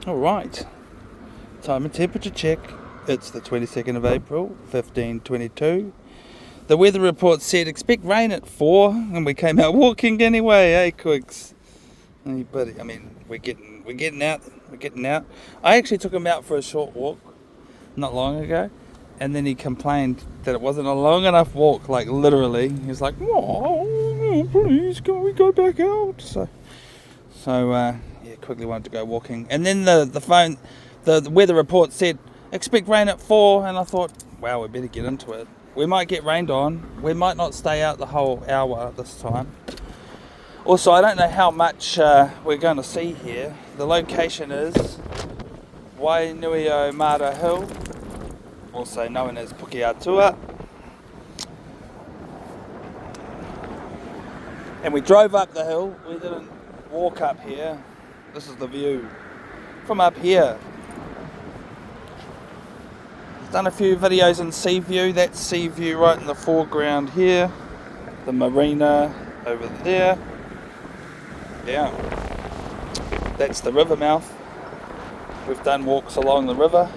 Alright, time and temperature check. It's the 22nd of April, 15:22. The weather report said expect rain at 4, and we came out walking anyway, eh, Quigs? But I mean, we're getting out. I actually took him out for a short walk not long ago, and then he complained that it wasn't a long enough walk. Like literally, he was like, "Oh, please, can we go back out?" So yeah, Quigley wanted to go walking, and then the weather report said expect rain at 4, and I thought, wow, we better get into it. We might get rained on. We might not stay out the whole hour this time. Also, I don't know how much we're going to see here. The location is Wainuio Mara Hill, also known as Pukeatua. And we drove up the hill. We didn't walk up here. This is the view from up here. Done a few videos in sea view. That's sea view right in the foreground here. The marina over there. Yeah, that's the river mouth. We've done walks along the river.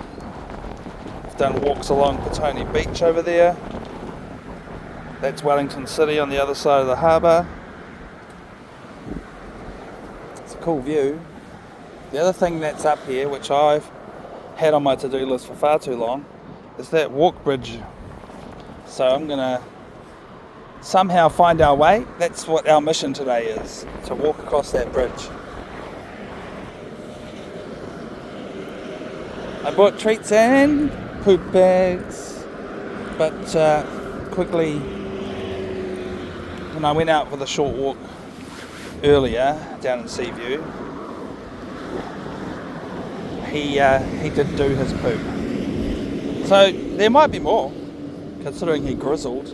We've done walks along Petone Beach over there. That's Wellington City on the other side of the harbour. It's a cool view. The other thing that's up here, which I've had on my to-do list for far too long, is that walk bridge. So I'm going to somehow find our way. That's what our mission today is, to walk across that bridge. I bought treats and poop bags, but quickly, when I went out for the short walk earlier down in Seaview, he didn't do his poop. So there might be more, considering he grizzled.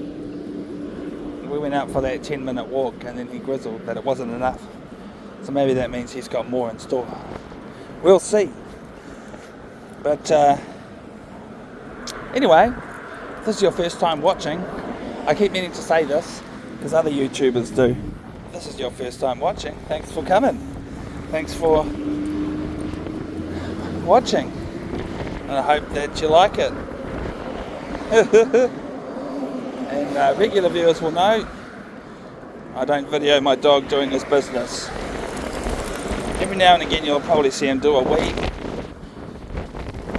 We went out for that 10-minute walk and then he grizzled that it wasn't enough. So maybe that means he's got more in store. We'll see. But anyway, if this is your first time watching, I keep meaning to say this because other YouTubers do. If this is your first time watching, thanks for coming. Thanks for watching. And I hope that you like it. And regular viewers will know I don't video my dog doing his business. Every now and again you'll probably see him do a wee,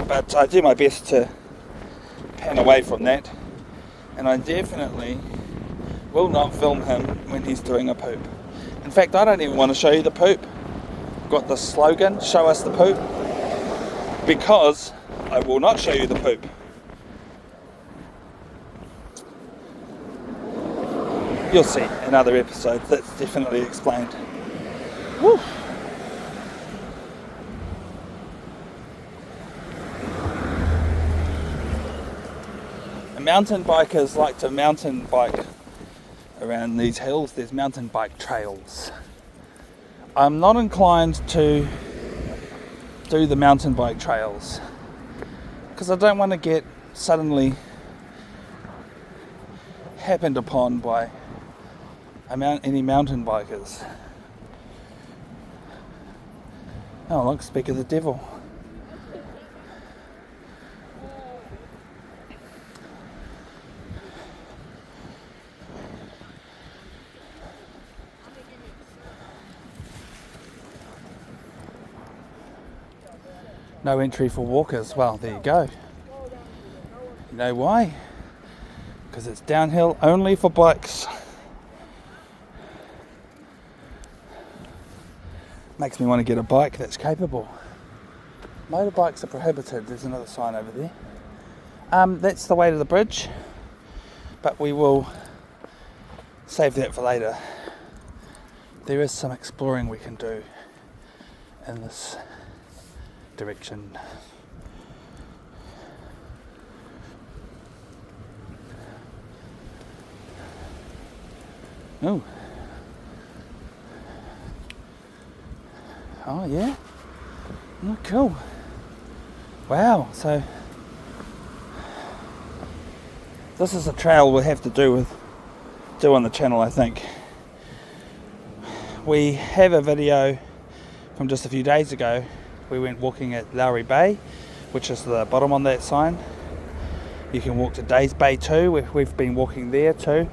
but I do my best to pan away from that, and I definitely will not film him when he's doing a poop. In fact, I don't even want to show you the poop. I've got the slogan, show us the poop, because I will not show you the poop. You'll see in other episodes, that's definitely explained. Woo. And mountain bikers like to mountain bike around these hills. There's mountain bike trails. I'm not inclined to do the mountain bike trails because I don't want to get suddenly happened upon by any mountain bikers. Oh look, speak of the devil. No entry for walkers. Well, there you go. You know why? Because it's downhill only for bikes. Makes me want to get a bike that's capable. Motorbikes are prohibited. There's another sign over there. That's the way to the bridge, but we will save that for later. There is some exploring we can do in this direction. Oh. Oh yeah. Oh, cool. Wow. So this is a trail we'll have to do on the channel, I think. We have a video from just a few days ago We went walking at Lowry Bay, which is the bottom on that sign. You can walk to Days Bay too. We've been walking there too.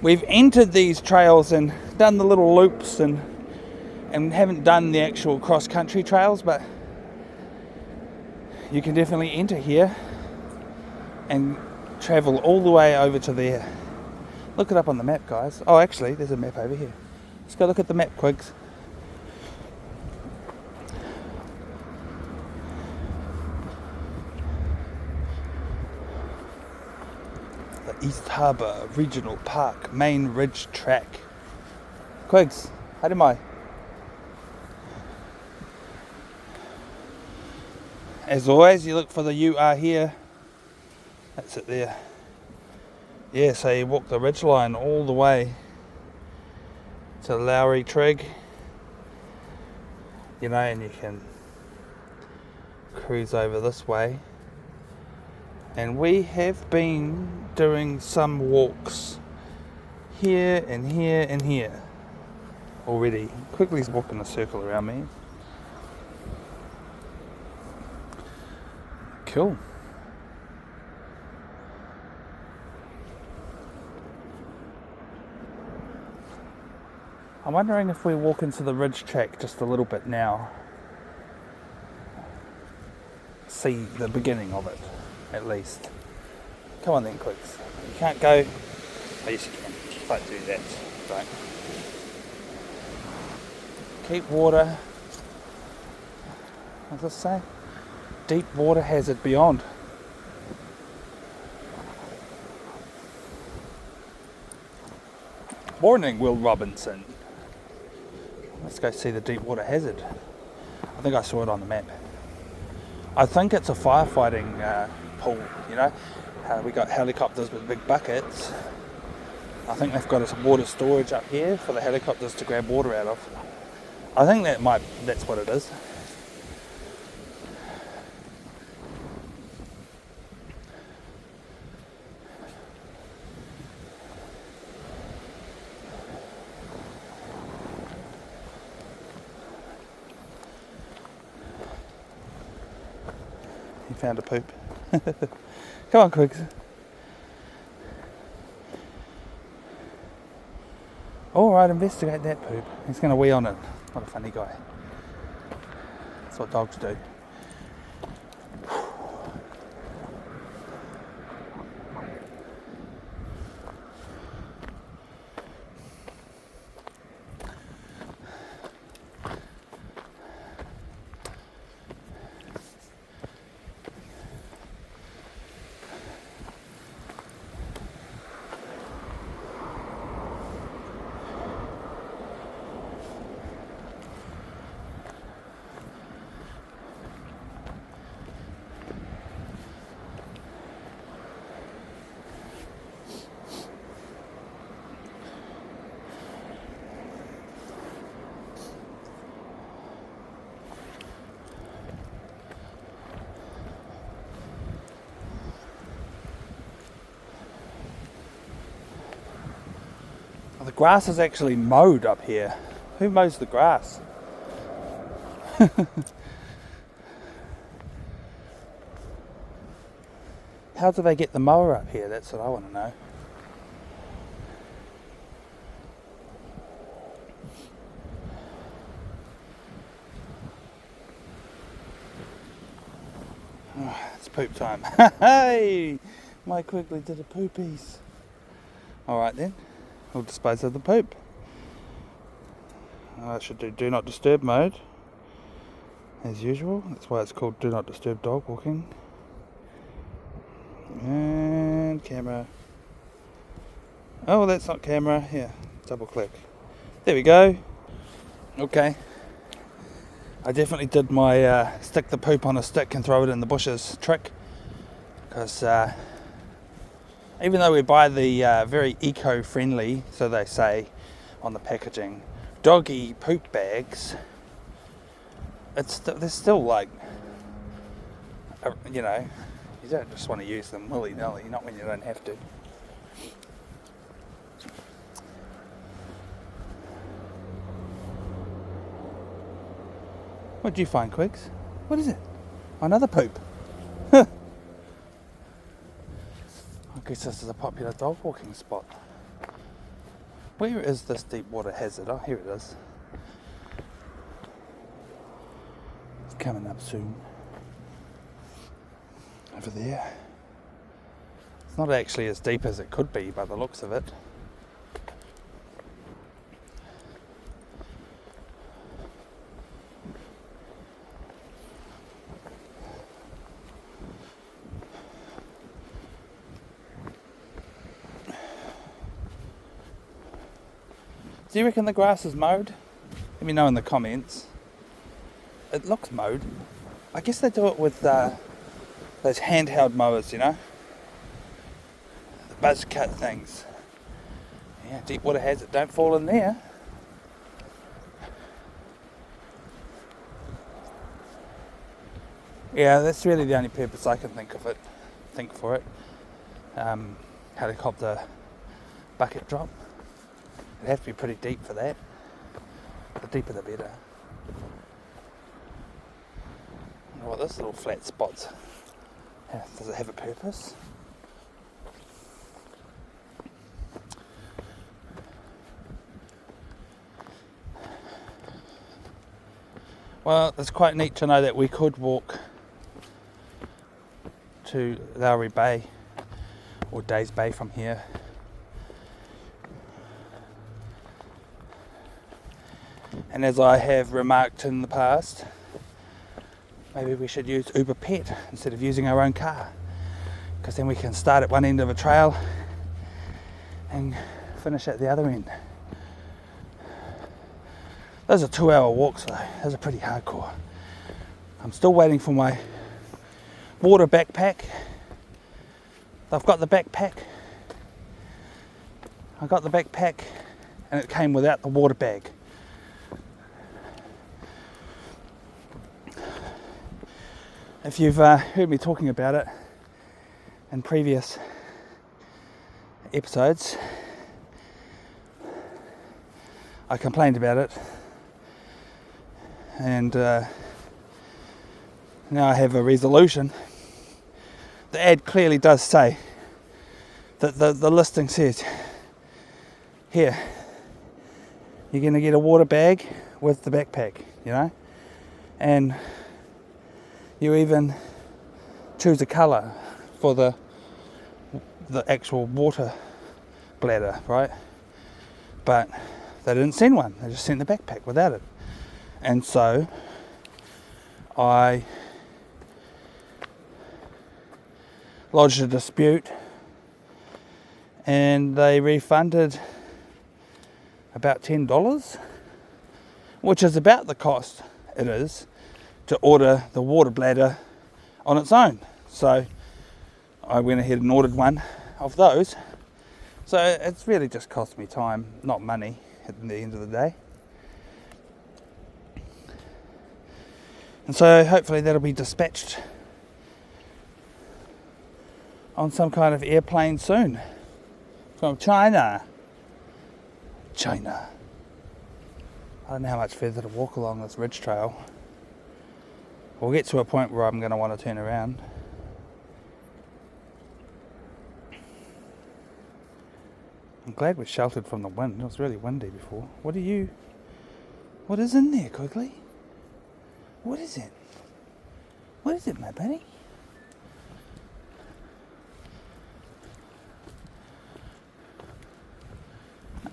We've entered these trails and done the little loops and haven't done the actual cross-country trails, but you can definitely enter here and travel all the way over to there. Look it up on the map, guys. Oh, actually, there's a map over here. Let's go look at the map, Quigs. East Harbour Regional Park Main Ridge Track. Quigs, how do I? As always, you look for the "you are here." That's it there. Yeah, so you walk the ridge line all the way to Lowry Trig, you know, and you can cruise over this way. And we have been doing some walks here and here and here already. Quigley's walking a circle around me. Cool. I'm wondering if we walk into the ridge track just a little bit now. See the beginning of it. At least. Come on then, Quicks. You can't go. Oh, yes, you can. Don't do that. Don't. Keep water. What does it say? Deep water hazard beyond. Morning, Will Robinson. Let's go see the deep water hazard. I think I saw it on the map. I think it's a firefighting pool, you know. We got helicopters with big buckets. I think they've got a water storage up here for the helicopters to grab water out of. I think that's what it is. You found a poop. Come on, Quigs. Alright, investigate that poop. He's going to wee on it. What a funny guy. That's what dogs do. The grass is actually mowed up here. Who mows the grass? How do they get the mower up here? That's what I want to know. Oh, it's poop time. Hey! My Quigley did a poopies. Alright then. We'll dispose of the poop. I should do not disturb mode as usual. That's why it's called do not disturb dog walking. And camera. Oh, that's not camera. Here, double click. There we go. Okay. I definitely did my stick the poop on a stick and throw it in the bushes trick, because even though we buy the very eco-friendly, so they say on the packaging, doggy poop bags, they're still like, you know, you don't just want to use them willy-nilly, not when you don't have to. What do you find, Quigs? What is it? Another poop. I guess this is a popular dog walking spot. Where is this deep water hazard? Oh, here it is. It's coming up soon. Over there. It's not actually as deep as it could be by the looks of it. Do you reckon the grass is mowed? Let me know in the comments. It looks mowed. I guess they do it with those handheld mowers, you know? The buzz cut things. Yeah, deep water hazard. Don't fall in there. Yeah, that's really the only purpose I can think for it. Helicopter bucket drop. It'd have to be pretty deep for that. The deeper the better. I wonder what this little flat spot's. Does it have a purpose? Well, it's quite neat to know that we could walk to Lowry Bay or Days Bay from here. And as I have remarked in the past, maybe we should use Uber Pet instead of using our own car, because then we can start at one end of a trail and finish at the other end. Those are 2-hour walks though. Those are pretty hardcore. I'm still waiting for my water backpack. I've got the backpack. I got the backpack and it came without the water bag. If you've heard me talking about it in previous episodes, I complained about it, and now I have a resolution. The ad clearly does say that the listing says, here, you're going to get a water bag with the backpack, you know, and you even choose a colour for the actual water bladder, right? But they didn't send one. They just sent the backpack without it. And so I lodged a dispute, and they refunded about $10, which is about the cost it is to order the water bladder on its own. So I went ahead and ordered one of those. So it's really just cost me time, not money, at the end of the day. And so hopefully that'll be dispatched on some kind of airplane soon from China. I don't know how much further to walk along this ridge trail. We'll get to a point where I'm going to want to turn around. I'm glad we're sheltered from the wind. It was really windy before. What is in there, Quigley? What is it? What is it, my buddy?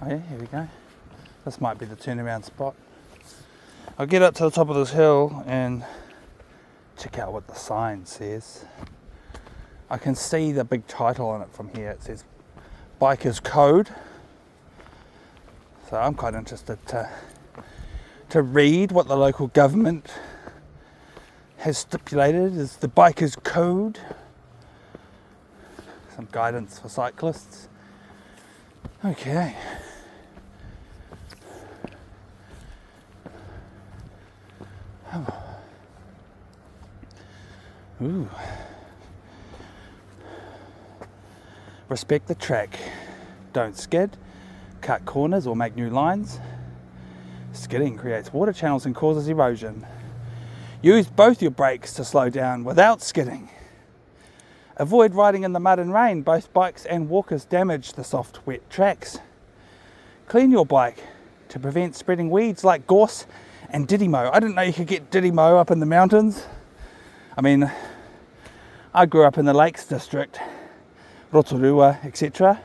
Oh yeah, here we go. This might be the turnaround spot. I'll get up to the top of this hill and check out what the sign says. I can see the big title on it from here. It says Biker's Code. So I'm quite interested to read what the local government has stipulated as the Biker's Code. Some guidance for cyclists. Okay. Ooh. Respect the track. Don't skid, cut corners or make new lines. Skidding creates water channels and causes erosion. Use both your brakes to slow down without skidding. Avoid riding in the mud and rain. Both bikes and walkers damage the soft, wet tracks. Clean your bike to prevent spreading weeds like gorse and didimo. I didn't know you could get didimo up in the mountains. I mean, I grew up in the Lakes District, Rotorua, etc.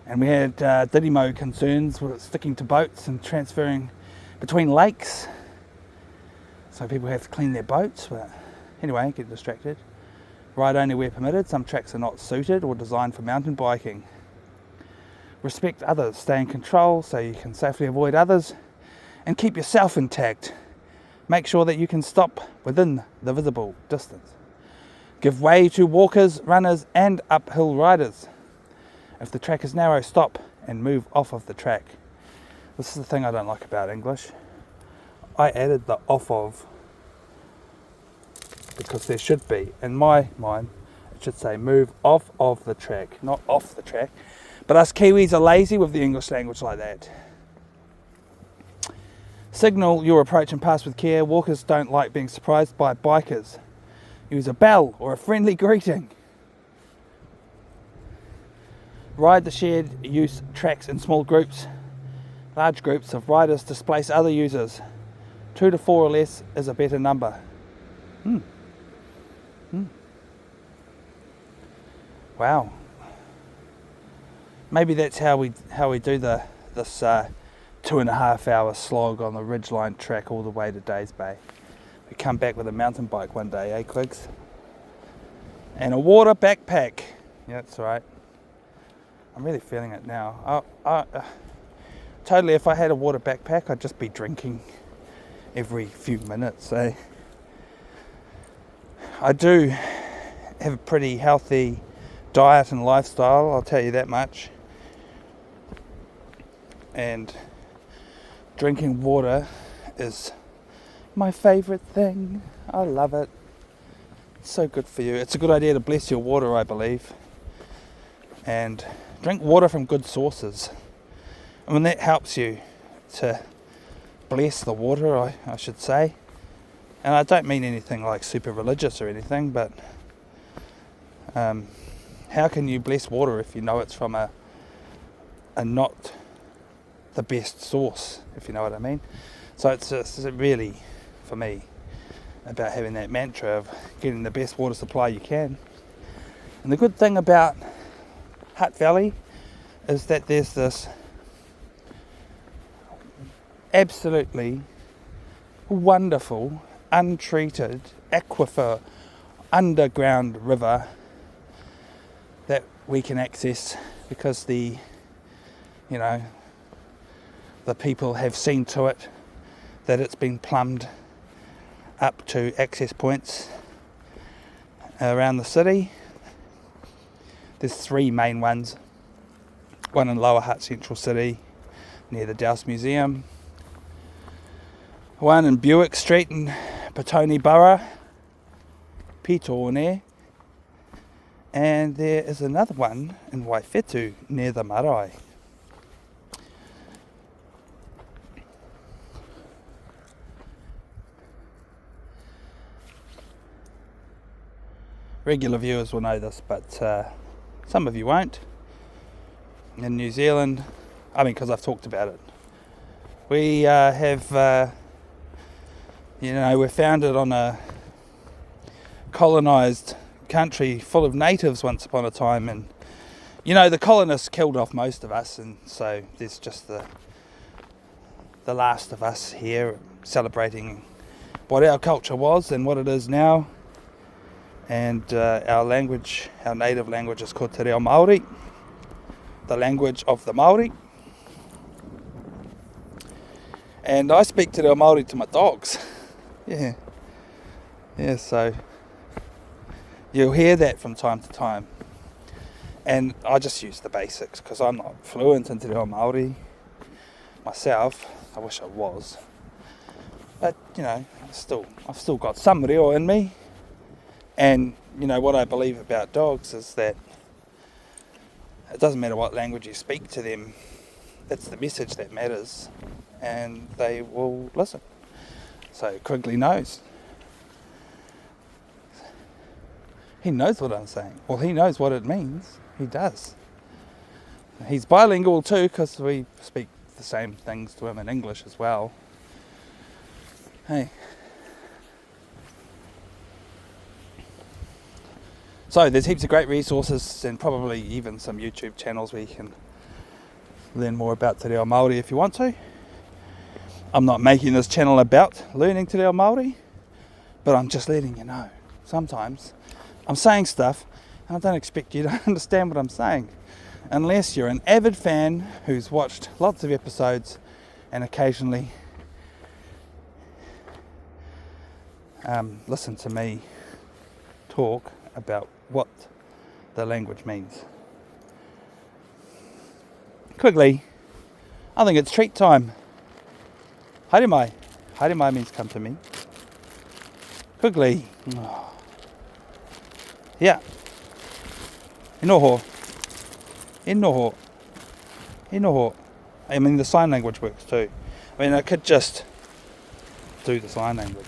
And we had didimo concerns with sticking to boats and transferring between lakes. So people have to clean their boats, but anyway, get distracted. Ride only where permitted. Some tracks are not suited or designed for mountain biking. Respect others. Stay in control so you can safely avoid others and keep yourself intact. Make sure that you can stop within the visible distance. Give way to walkers, runners and uphill riders. If the track is narrow, stop and move off of the track. This is the thing I don't like about English. I added the off of because there should be, in my mind, it should say move off of the track, not off the track. But us Kiwis are lazy with the English language like that. Signal your approach and pass with care. Walkers don't like being surprised by bikers. Use a bell or a friendly greeting. Ride the shared use tracks in small groups. Large groups of riders displace other users. 2 to 4 or less is a better number. Wow. Maybe that's how we do this 2.5 hour slog on the Ridgeline track all the way to Days Bay. We come back with a mountain bike one day, eh, Quigs? And a water backpack. Yeah, that's right. I'm really feeling it now. Totally, if I had a water backpack, I'd just be drinking every few minutes. Eh? I do have a pretty healthy diet and lifestyle, I'll tell you that much. And drinking water is my favourite thing. I love it. It's so good for you. It's a good idea to bless your water, I believe. And drink water from good sources. I mean, that helps you to bless the water, I should say. And I don't mean anything like super religious or anything, but how can you bless water if you know it's from a not the best source, if you know what I mean? So it's really, for me, about having that mantra of getting the best water supply you can. And the good thing about Hutt Valley is that there's this absolutely wonderful, untreated aquifer underground river that we can access because the people have seen to it that it's been plumbed up to access points around the city. There's 3 main ones. One in Lower Hutt Central City near the Dowse Museum. One in Buick Street in Petone Borough, Pitone. And there is another one in Waifetu near the marae. Regular viewers will know this, but some of you won't. In New Zealand, because I've talked about it, we have, we're founded on a colonised country full of natives once upon a time, and the colonists killed off most of us, and so there's just the last of us here celebrating what our culture was and what it is now. And our language, our native language, is called Te Reo Māori, the language of the Māori. And I speak Te Reo Māori to my dogs. Yeah, so you'll hear that from time to time. And I just use the basics because I'm not fluent in Te Reo Māori myself. I wish I was. But, I've still got some reo in me. And, what I believe about dogs is that it doesn't matter what language you speak to them, it's the message that matters, and they will listen. So Quigley knows. He knows what I'm saying. Well, he knows what it means. He does. He's bilingual too, because we speak the same things to him in English as well. Hey. So there's heaps of great resources and probably even some YouTube channels where you can learn more about Te Reo Māori if you want to. I'm not making this channel about learning Te Reo Māori, but I'm just letting you know. Sometimes I'm saying stuff and I don't expect you to understand what I'm saying unless you're an avid fan who's watched lots of episodes and occasionally listen to me talk about what the language means. Quigley, I think it's treat time. Haere mai. Haere mai means come to me. Quigley. Oh. Yeah. E noho. E noho. E noho. I mean, the sign language works too. I mean, I could just do the sign language.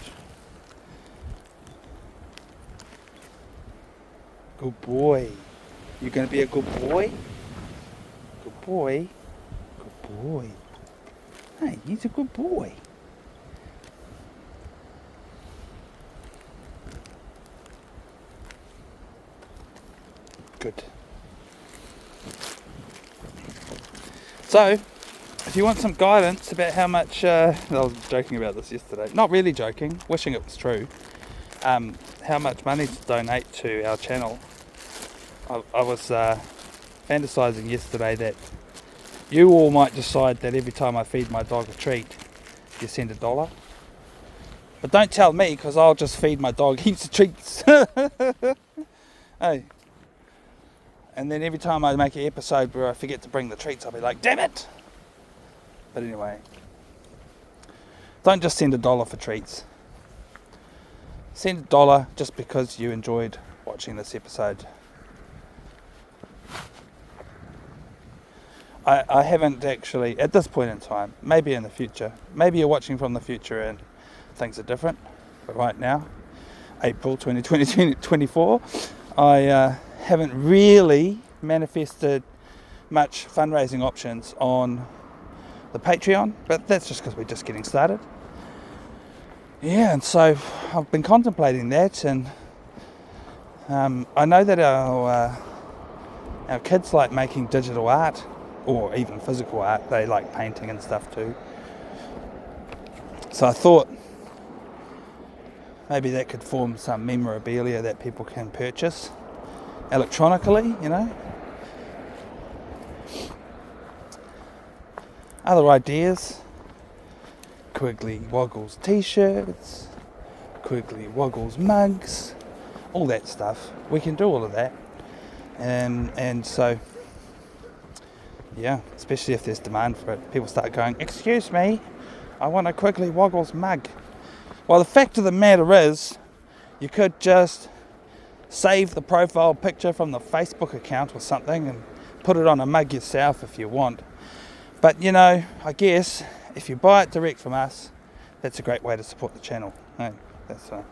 Good boy. You're going to be a good boy? Good boy. Good boy. Hey, he's a good boy. Good. So, if you want some guidance about how much, I was joking about this yesterday, not really joking, wishing it was true, how much money to donate to our channel. I was fantasizing yesterday that you all might decide that every time I feed my dog a treat, you send $1. But don't tell me, because I'll just feed my dog heaps of treats. Hey. And then every time I make an episode where I forget to bring the treats, I'll be like, damn it! But anyway, don't just send $1 for treats. Send $1 just because you enjoyed watching this episode. I haven't actually, at this point in time, maybe in the future, maybe you're watching from the future and things are different, but right now, April 2024, I haven't really manifested much fundraising options on the Patreon, but that's just because we're just getting started. Yeah, and so I've been contemplating that, and I know that our kids like making digital art, or even physical art. They like painting and stuff too. So I thought maybe that could form some memorabilia that people can purchase electronically, you know. Other ideas: Quigley Woggles t-shirts, Quigley Woggles mugs, all that stuff. We can do all of that, and so yeah, especially if there's demand for it. People start going, excuse me, I want a Quigley Woggles mug. Well, the fact of the matter is, you could just save the profile picture from the Facebook account or something and put it on a mug yourself if you want. But, you know, I guess if you buy it direct from us, that's a great way to support the channel. Hey, that's how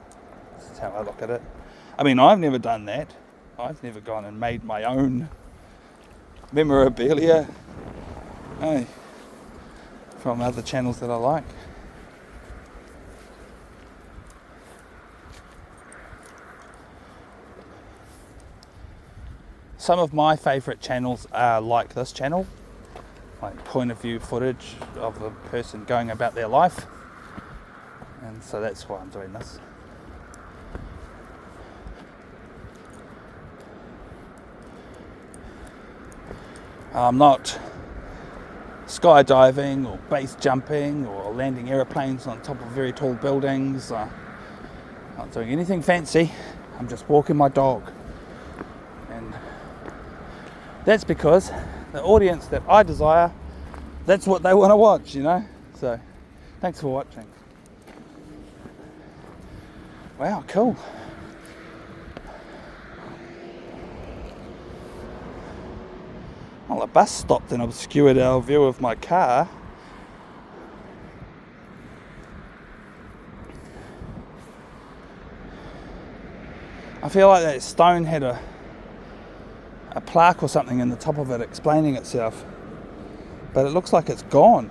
I look at it. I mean, I've never done that. I've never gone and made my own memorabilia, hey, from other channels that I like. Some of my favourite channels are like this channel, like point of view footage of the person going about their life, and so that's why I'm doing this. I'm not skydiving or base jumping or landing aeroplanes on top of very tall buildings. Not doing anything fancy. I'm just walking my dog. And that's because the audience that I desire, that's what they want to watch, you know. So, thanks for watching. Wow, cool. Well, the bus stopped and obscured our view of my car. I feel like that stone had a plaque or something in the top of it explaining itself. But it looks like it's gone.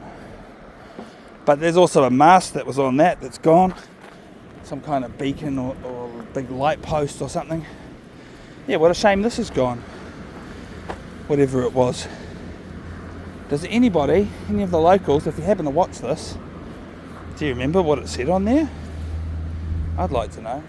But there's also a mast that was on that's gone. Some kind of beacon or big light post or something. Yeah, what a shame this is gone. Whatever it was. Does anybody, any of the locals, if you happen to watch this, do you remember what it said on there? I'd like to know.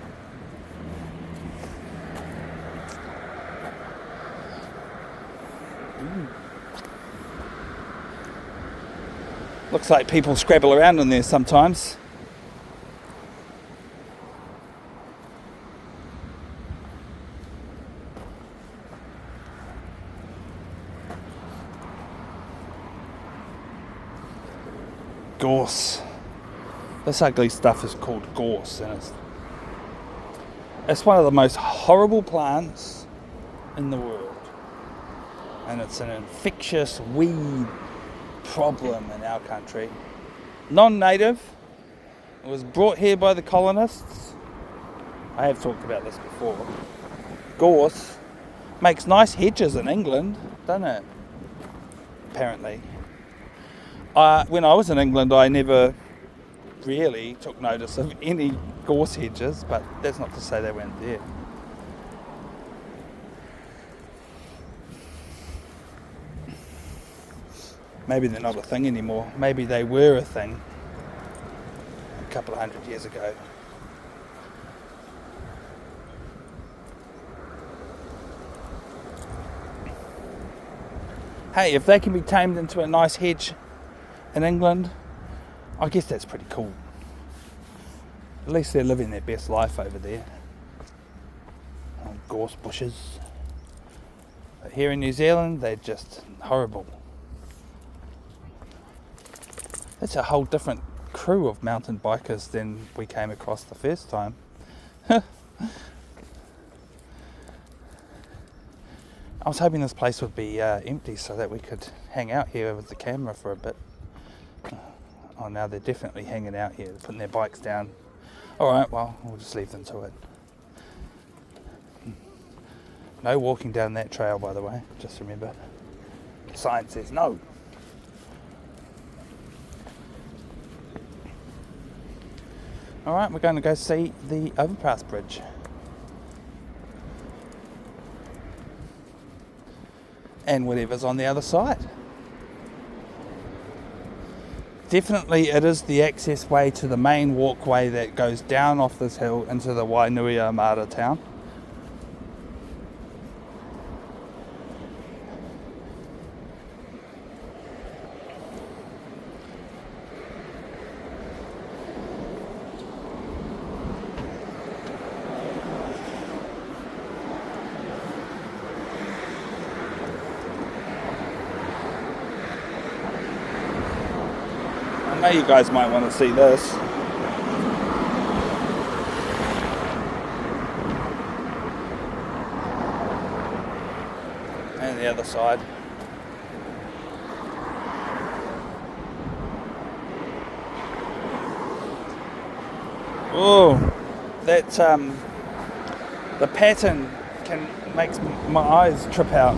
Looks like people scrabble around in there sometimes. Gorse. This ugly stuff is called gorse, and it's one of the most horrible plants in the world. And it's an infectious weed problem in our country. Non-native. It was brought here by the colonists. I have talked about this before. Gorse makes nice hedges in England, doesn't it? Apparently. When I was in England, I never really took notice of any gorse hedges, but that's not to say they weren't there. Maybe they're not a thing anymore. Maybe they were a thing a couple of 100 years ago. Hey, if they can be tamed into a nice hedge in England, I guess that's pretty cool. At least they're living their best life over there. Gorse bushes. But here in New Zealand, they're just horrible. That's a whole different crew of mountain bikers than we came across the first time. I was hoping this place would be empty so that we could hang out here with the camera for a bit. Oh, now they're definitely hanging out here, putting their bikes down. Alright, well, we'll just leave them to it. No walking down that trail, by the way, just remember. The sign says no. Alright, we're going to go see the overpass bridge. And whatever's on the other side. Definitely it is the access way to the main walkway that goes down off this hill into the Wainuiomata town. I know you guys might want to see this. And the other side. Oh, that's the pattern makes my eyes trip out.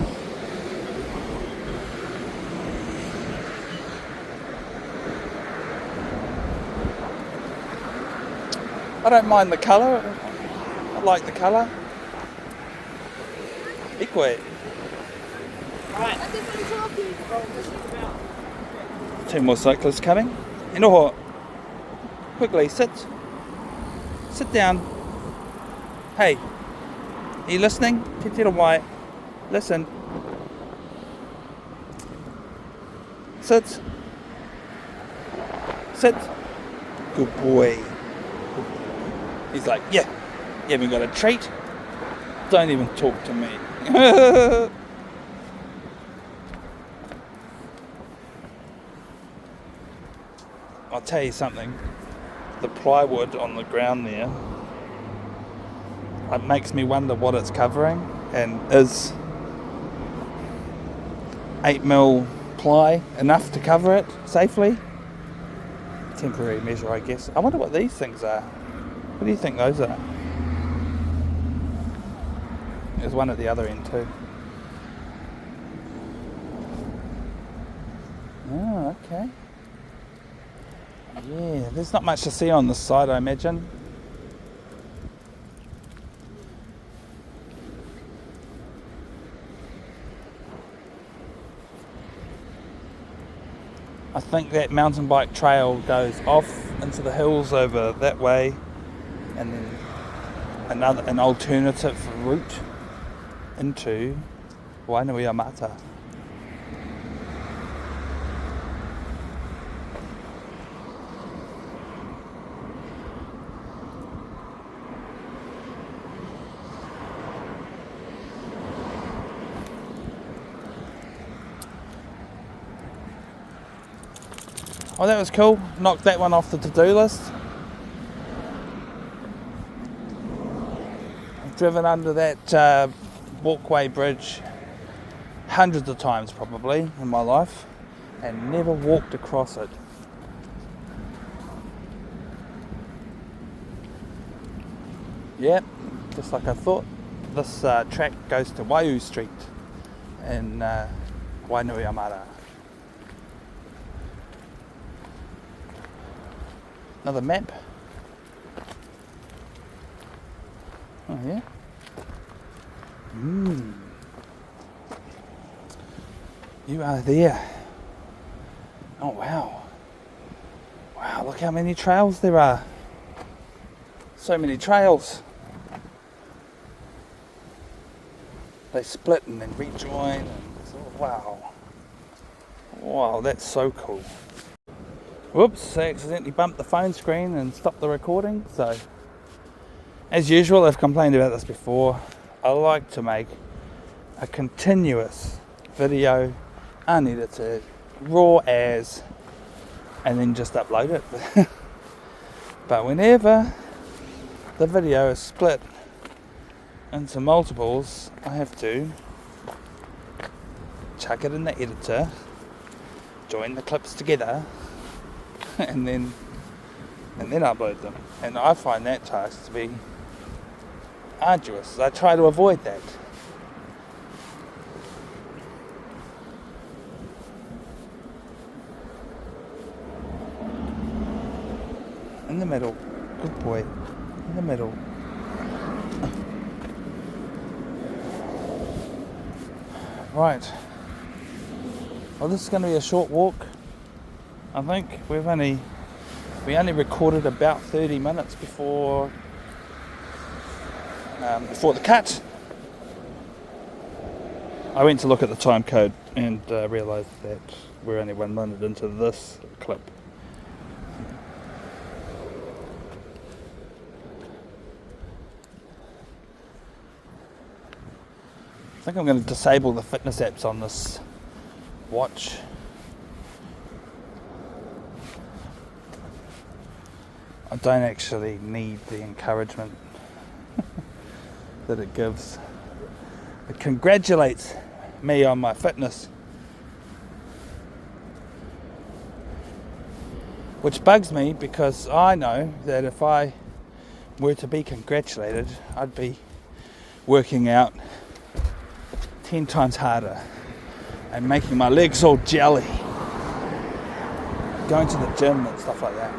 I don't mind the colour. I like the colour. Quigley. Right. Two more cyclists coming. Inoho. Quigley, sit. Sit down. Hey. Are you listening? Te tira mai. Listen. Sit. Sit. Good boy. He's like, yeah, you haven't got a treat? Don't even talk to me. I'll tell you something. The plywood on the ground there, it makes me wonder what it's covering, and is 8mm ply enough to cover it safely? Temporary measure, I guess. I wonder what these things are. What do you think those are? There's one at the other end too. Oh, okay. Yeah, there's not much to see on this side, I imagine. I think that mountain bike trail goes off into the hills over that way, and then an alternative route into Wainuiomata. Oh, that was cool. Knocked that one off the to-do list. I've driven under that walkway bridge hundreds of times probably in my life and never walked across it. Yep, just like I thought. This track goes to Waiu Street in Wainuiomata. Another map. Oh yeah. You are there. Oh wow. Wow, look how many trails there are. So many trails. They split and then rejoin and wow. Wow, that's so cool. Whoops, I accidentally bumped the phone screen and stopped the recording. So, as usual, I've complained about this before. I like to make a continuous video, unedited, raw as, and then just upload it. But whenever the video is split into multiples, I have to chuck it in the editor, join the clips together, and then upload them. And I find that task to be arduous. I try to avoid that. In the middle. Good boy. In the middle. Right. Well, this is going to be a short walk. I think we only recorded about 30 minutes before the cut. I went to look at the time code and realised that we're only 1 minute into this clip. I think I'm going to disable the fitness apps on this watch. I don't actually need the encouragement that it gives. It congratulates me on my fitness, which bugs me because I know that if I were to be congratulated, I'd be working out 10 times harder and making my legs all jelly, going to the gym and stuff like that.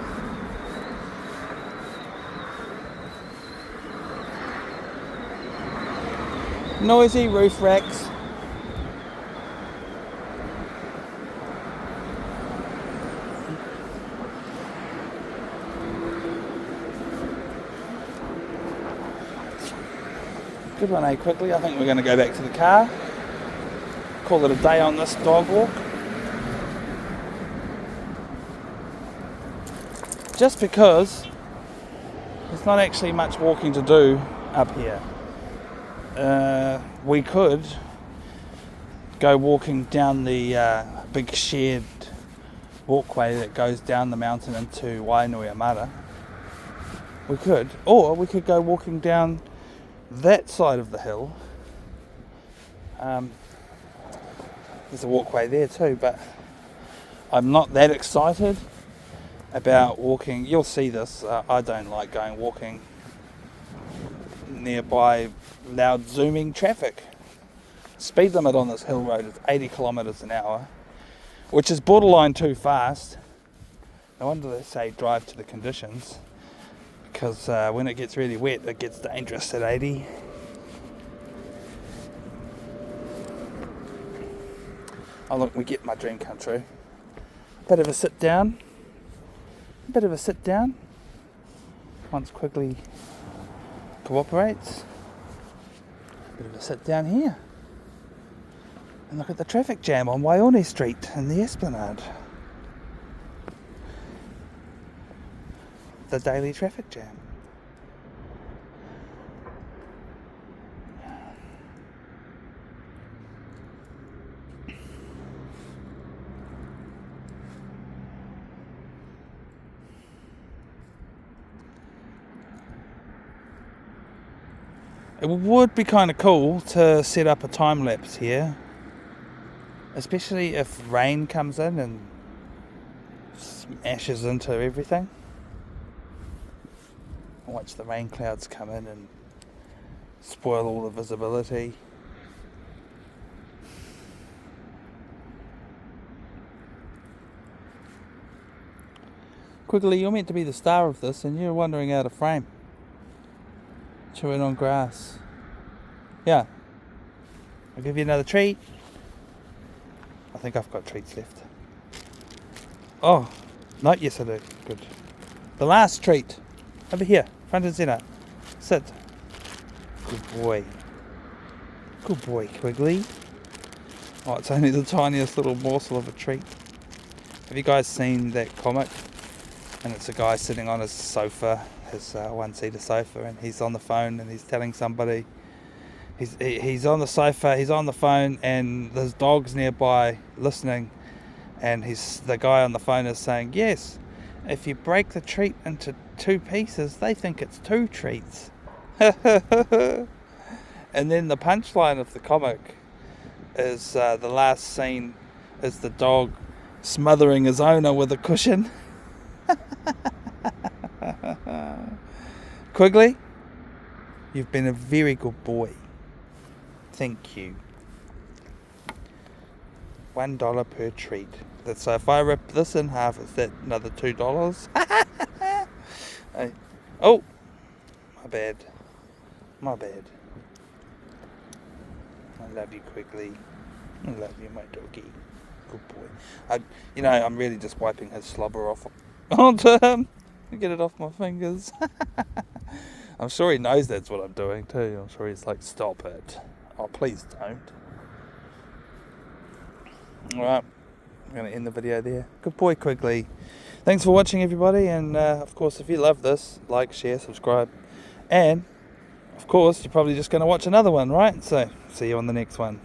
Noisy roof racks. Good one, Quigley. I think we're going to go back to the car. Call it a day on this dog walk. Just because there's not actually much walking to do up here. We could go walking down the big shared walkway that goes down the mountain into Wainuiomata. We could, or we could go walking down that side of the hill. There's a walkway there too, but I'm not that excited about walking. You'll see this. I don't like going walking nearby loud zooming traffic. Speed limit on this hill road is 80 kilometres an hour, which is borderline too fast. No wonder they say drive to the conditions, because when it gets really wet it gets dangerous at 80. Oh look, we get my dream come true. Bit of a sit down. Once Quigley cooperates. Bit of a sit down here. And look at the traffic jam on Waione Street in the Esplanade. The daily traffic jam. It would be kind of cool to set up a time lapse here, especially if rain comes in and smashes into everything. Watch the rain clouds come in and spoil all the visibility. Quigley, you're meant to be the star of this and you're wandering out of frame. Chewing on grass. Yeah. I'll give you another treat. I think I've got treats left. Oh, no, yes I do. Good. The last treat. Over here, front and centre. Sit. Good boy. Good boy, Quigley. Oh, it's only the tiniest little morsel of a treat. Have you guys seen that comic? And it's a guy sitting on his sofa, his one-seater sofa, and he's on the phone and he's telling somebody. He's on the sofa, he's on the phone, and there's dogs nearby listening, and the guy on the phone is saying, yes, if you break the treat into 2 pieces, they think it's 2 treats. And then the punchline of the comic is the last scene is the dog smothering his owner with a cushion. Quigley, you've been a very good boy. Thank you. $1 per treat. So if I rip this in half, is that another $2? Hey. Oh, my bad. I love you, Quigley. I love you, my doggy. Good boy. I'm really just wiping his slobber off onto him. Get it off my fingers. I'm sure he knows that's what I'm doing too. I'm sure he's like, stop it. Oh, please don't. Alright, I'm going to end the video there. Good boy, Quigley. Thanks for watching, everybody. And of course, if you love this, like, share, subscribe. And of course, you're probably just going to watch another one, right? So, see you on the next one.